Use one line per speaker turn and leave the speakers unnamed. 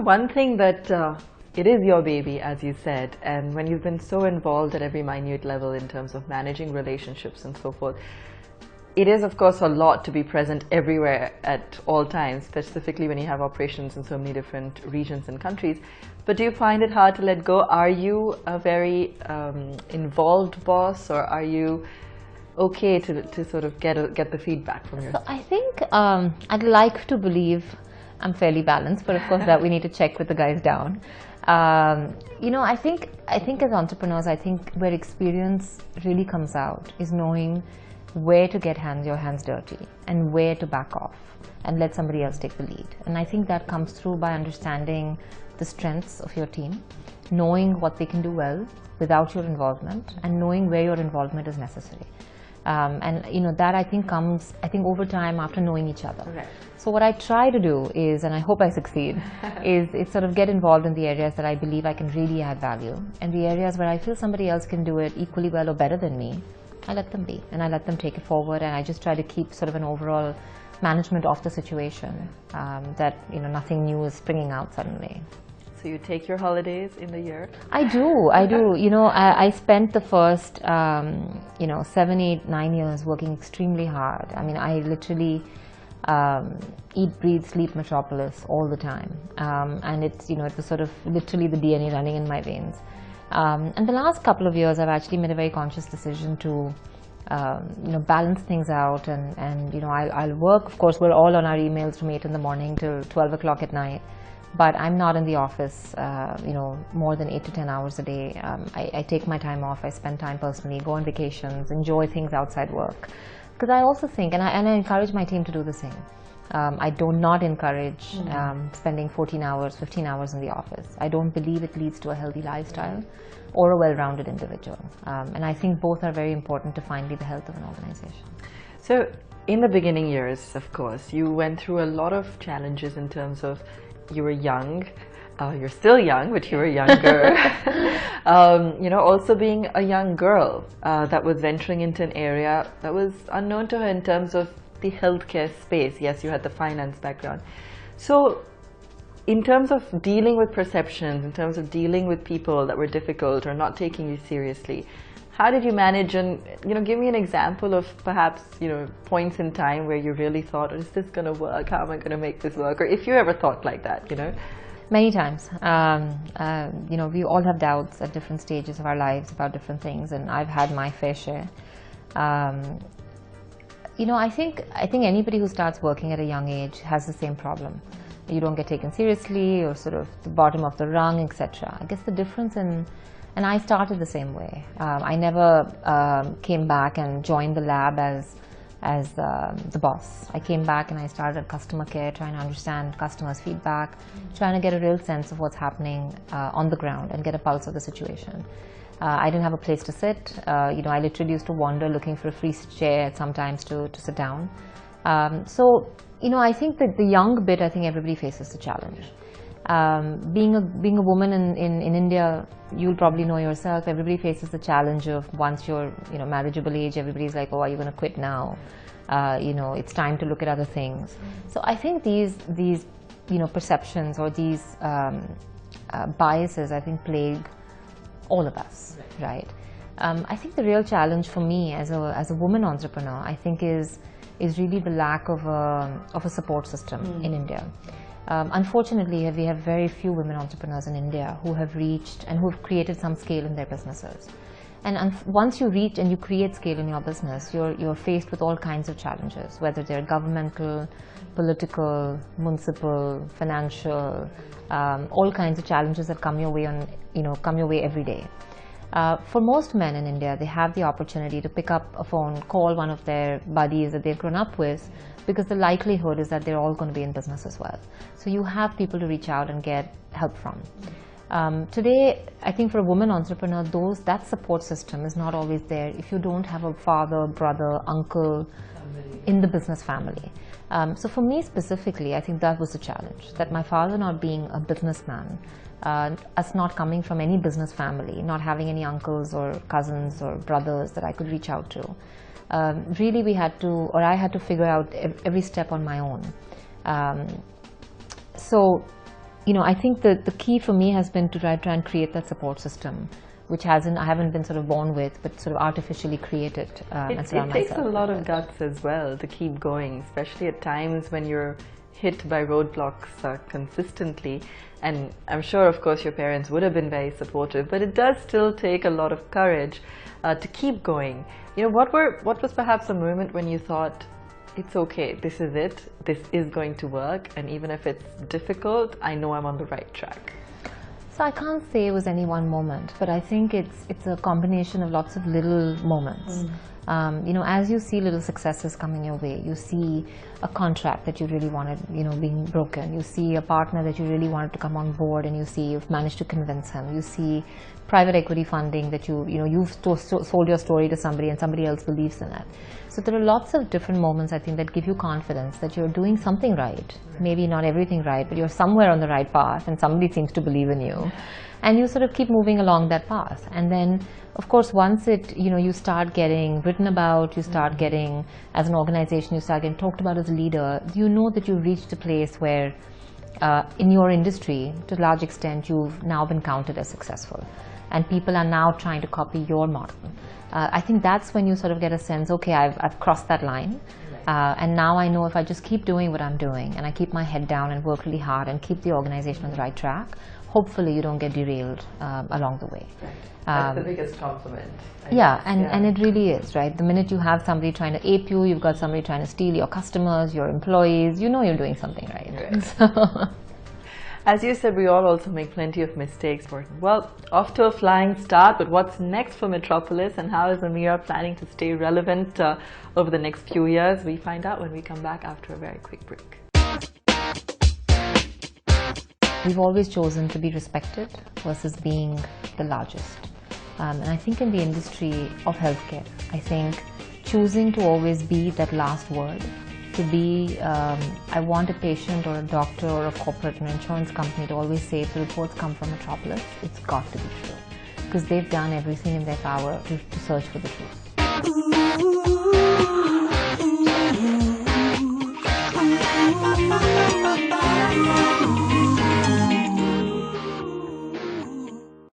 one thing that it is your baby, as you said, and when you've been so involved at every minute level in terms of managing relationships and so forth, it is, of course, a lot to be present everywhere at all times, specifically when you have operations in so many different regions and countries. But do you find it hard to let go? Are you a very involved boss, or are you okay to sort of get the feedback from your?
So I think I'd like to believe I'm fairly balanced, but of course that we need to check with the guys down. You know, I think as entrepreneurs, I think where experience really comes out is knowing where to get your hands dirty and where to back off and let somebody else take the lead. And I think that comes through by understanding the strengths of your team, knowing what they can do well without your involvement, and knowing where your involvement is necessary. And you know, that I think comes, over time after knowing each other.
Okay.
So what I try to do is, and I hope I succeed, is sort of get involved in the areas that I believe I can really add value, and the areas where I feel somebody else can do it equally well or better than me, I let them be, and I let them take it forward, and I just try to keep sort of an overall management of the situation, that, you know, nothing new is springing out suddenly.
So you take your holidays in the year?
I do. You know, I spent the first, you know, 7, 8, 9 years working extremely hard. I mean, I literally eat, breathe, sleep Metropolis all the time. And it's, you know, it was sort of literally the DNA running in my veins. And the last couple of years, I've actually made a very conscious decision to, you know, balance things out. And you know, I'll work. Of course, we're all on our emails from 8 in the morning till 12 o'clock at night. But I'm not in the office, you know, more than 8 to 10 hours a day. I take my time off. I spend time personally, go on vacations, enjoy things outside work. Because I also think, and I encourage my team to do the same. I do not encourage spending 14 hours, 15 hours in the office. I don't believe it leads to a healthy lifestyle or a well-rounded individual. And I think both are very important to finally the health of an organization.
So in the beginning years, of course, you went through a lot of challenges in terms of you were young, you're still young, but you were younger. You know, also being a young girl that was venturing into an area that was unknown to her in terms of the healthcare space. Yes, you had the finance background. So in terms of dealing with perceptions, in terms of dealing with people that were difficult or not taking you seriously, how did you manage? And, you know, give me an example of perhaps, you know, points in time where you really thought, is this going to work? How am I going to make this work? Or if you ever thought like that, you know?
Many times. You know, we all have doubts at different stages of our lives about different things, and I've had my fair share. You know, I think anybody who starts working at a young age has the same problem. You don't get taken seriously, or sort of the bottom of the rung, etc. I guess the difference and I started the same way. I never came back and joined the lab as the boss. I came back and I started customer care, trying to understand customers' feedback, trying to get a real sense of what's happening on the ground and get a pulse of the situation. I didn't have a place to sit. You know, I literally used to wander looking for a free chair sometimes to sit down. So, you know, I think that the young bit, I think everybody faces the challenge. Being a woman in India, you'll probably know yourself, everybody faces the challenge of once you're, you know, marriageable age, everybody's like, oh, are you going to quit now? You know, it's time to look at other things. So I think these you know, perceptions or these biases, I think, plague all of us, right? I think the real challenge for me as a woman entrepreneur, I think, is really the lack of a support system in India. Unfortunately, we have very few women entrepreneurs in India who have reached and who have created some scale in their businesses. And once you reach and you create scale in your business, you're faced with all kinds of challenges, whether they're governmental, political, municipal, financial, all kinds of challenges that come your way come your way every day. For most men in India, they have the opportunity to pick up a phone, call one of their buddies that they've grown up with, because the likelihood is that they're all going to be in business as well. So you have people to reach out and get help from. Today, I think for a woman entrepreneur, that support system is not always there if you don't have a father, brother, uncle in the business family. So for me specifically, I think that was the challenge, that my father not being a businessman, us not coming from any business family, not having any uncles or cousins or brothers that I could reach out to. Really I had to figure out every step on my own. So I think the key for me has been to try and create that support system, which I haven't been sort of born with, but sort of artificially created.
It takes a lot of guts as well to keep going, especially at times when you're hit by roadblocks consistently. And I'm sure, of course, your parents would have been very supportive, but it does still take a lot of courage to keep going. What was perhaps a moment when you thought, it's okay, this is it, this is going to work, and even if it's difficult, I know I'm on the right track?
So I can't say it was any one moment, but I think it's a combination of lots of little moments. As you see little successes coming your way, you see a contract that you really wanted, being broken. You see a partner that you really wanted to come on board, and you see you've managed to convince him. You see private equity funding that you've sold your story to somebody, and somebody else believes in it. So there are lots of different moments, I think, that give you confidence that you're doing something right. Maybe not everything right, but you're somewhere on the right path, and somebody seems to believe in you. And you sort of keep moving along that path. And then, of course, once you start getting written about, you start getting, as an organization, you start getting talked about as a leader, you know that you've reached a place where, in your industry, to a large extent, you've now been counted as successful. And people are now trying to copy your model. I think that's when you sort of get a sense, okay, I've crossed that line. And now I know if I just keep doing what I'm doing, and I keep my head down and work really hard and keep the organization on the right track, hopefully you don't get derailed along the way.
That's the biggest compliment.
And it really is, right? The minute you have somebody trying to ape you, you've got somebody trying to steal your customers, your employees, you know you're doing something right. So.
As you said, we all also make plenty of mistakes. Well, off to a flying start, but what's next for Metropolis, and how is Ameera planning to stay relevant over the next few years? We find out when we come back after a very quick break.
We've always chosen to be respected versus being the largest. And I think in the industry of healthcare, I think choosing to always be that last word, to be, I want a patient or a doctor or a corporate and insurance company to always say if the reports come from Metropolis, it's got to be true. Because they've done everything in their power to search for the truth.